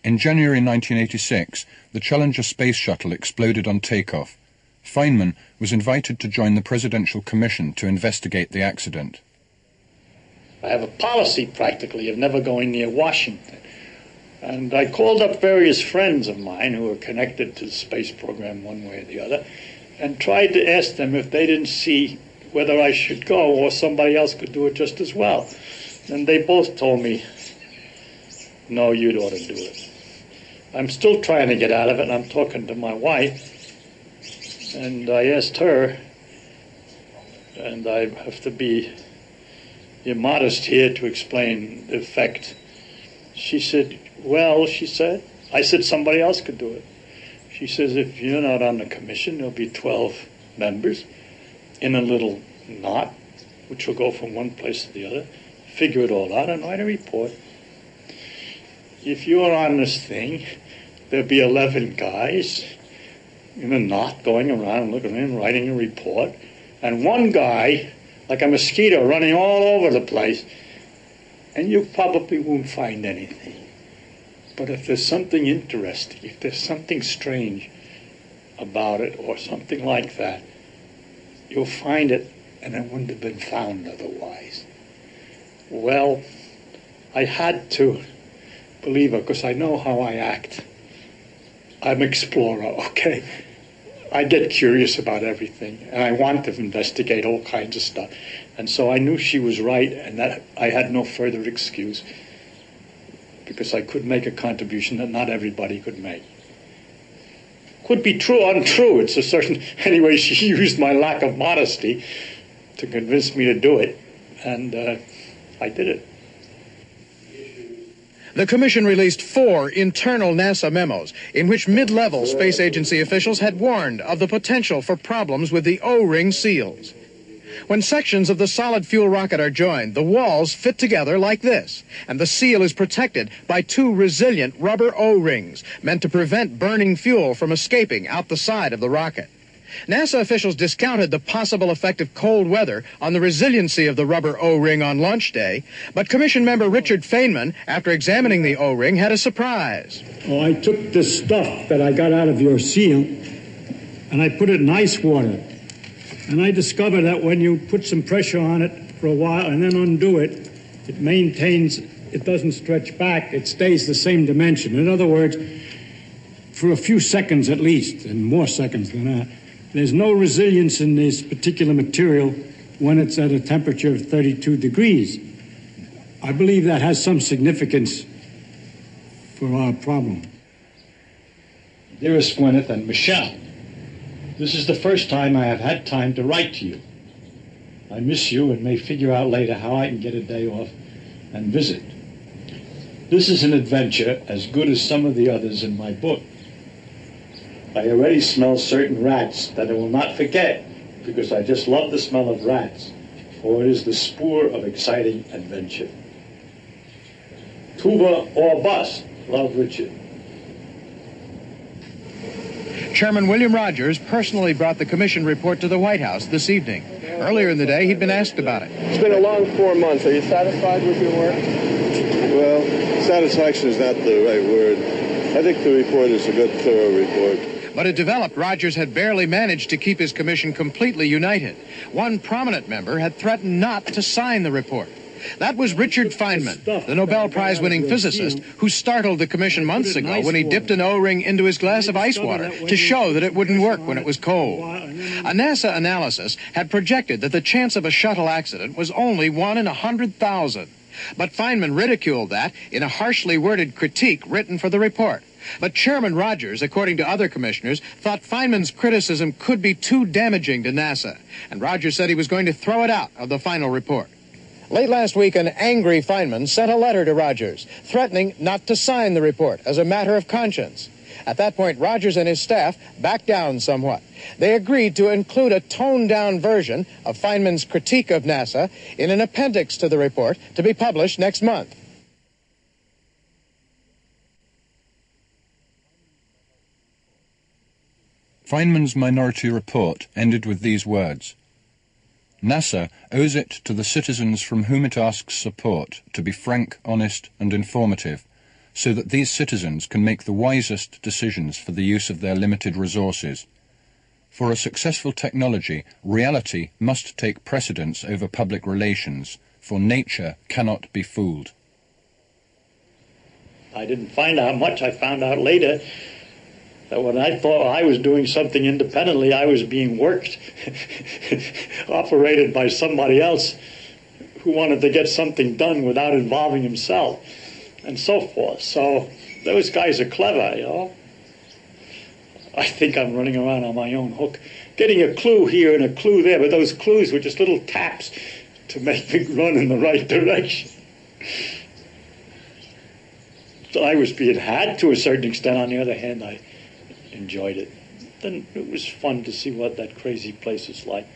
In January 1986, the Challenger space shuttle exploded on takeoff. Feynman was invited to join the Presidential Commission to investigate the accident. I have a policy, practically, of never going near Washington. And I called up various friends of mine who were connected to the space program one way or the other and tried to ask them if they didn't see whether I should go or somebody else could do it just as well. And they both told me, no, you'd ought to do it. I'm still trying to get out of it, and I'm talking to my wife, and I asked her, and I have to be immodest here to explain the effect. She said, well, she said, I said somebody else could do it. She says, if you're not on the commission, there'll be 12 members in a little knot, which will go from one place to the other, figure it all out, and write a report. If you're on this thing, there'll be 11 guys in a knot going around, looking in, writing a report, and one guy, like a mosquito, running all over the place, and you probably won't find anything. But if there's something interesting, if there's something strange about it, or something like that, you'll find it, and it wouldn't have been found otherwise. Well, I had to believe her, because I know how I act. I'm an explorer, okay? I get curious about everything, and I want to investigate all kinds of stuff. And so I knew she was right, and that I had no further excuse, because I could make a contribution that not everybody could make. Could be true or untrue. It's a certain... Anyway, she used my lack of modesty to convince me to do it, and I did it. The Commission released 4 internal NASA memos in which mid-level space agency officials had warned of the potential for problems with the O-ring seals. When sections of the solid fuel rocket are joined, the walls fit together like this, and the seal is protected by 2 resilient rubber O-rings meant to prevent burning fuel from escaping out the side of the rocket. NASA officials discounted the possible effect of cold weather on the resiliency of the rubber O-ring on launch day, but Commission member Richard-Feynman, after examining the O-ring, had a surprise. Oh, I took the stuff that I got out of your seal, and I put it in ice water. And I discovered that when you put some pressure on it for a while and then undo it, it maintains, it doesn't stretch back, it stays the same dimension. In other words, for a few seconds at least, and more seconds than that, there's no resilience in this particular material when it's at a temperature of 32 degrees. I believe that has some significance for our problem. Dearest Gwyneth and Michelle, this is the first time I have had time to write to you. I miss you and may figure out later how I can get a day off and visit. This is an adventure as good as some of the others in my book. I already smell certain rats that I will not forget because I just love the smell of rats, for it is the spoor of exciting adventure. Tuva or bust. Love, Richard. Chairman William Rogers personally brought the Commission report to the White House this evening. Earlier in the day, he'd been asked about it. It's been a long 4 months. Are you satisfied with your work? Well, satisfaction is not the right word. I think the report is a good, thorough report. But it developed Rogers had barely managed to keep his commission completely united. One prominent member had threatened not to sign the report. That was Richard-Feynman, the Nobel Prize-winning physicist who startled the commission months ago when he dipped an O-ring into his glass of ice water to show that it wouldn't work when it was cold. A NASA analysis had projected that the chance of a shuttle accident was only 1 in 100,000. But Feynman ridiculed that in a harshly worded critique written for the report. But Chairman Rogers, according to other commissioners, thought Feynman's criticism could be too damaging to NASA, and Rogers said he was going to throw it out of the final report. Late last week, an angry Feynman sent a letter to Rogers, threatening not to sign the report as a matter of conscience. At that point, Rogers and his staff backed down somewhat. They agreed to include a toned-down version of Feynman's critique of NASA in an appendix to the report to be published next month. Feynman's minority report ended with these words: NASA owes it to the citizens from whom it asks support to be frank, honest, and informative, so that these citizens can make the wisest decisions for the use of their limited resources. For a successful technology, reality must take precedence over public relations, for nature cannot be fooled. I didn't find out much. I found out later that when I thought I was doing something independently, I was being worked, operated by somebody else who wanted to get something done without involving himself, and so forth. So those guys are clever, you know. I think I'm running around on my own hook, getting a clue here and a clue there, but those clues were just little taps to make me run in the right direction. So I was being had to a certain extent. On the other hand, I enjoyed it. Then it was fun to see what that crazy place is like.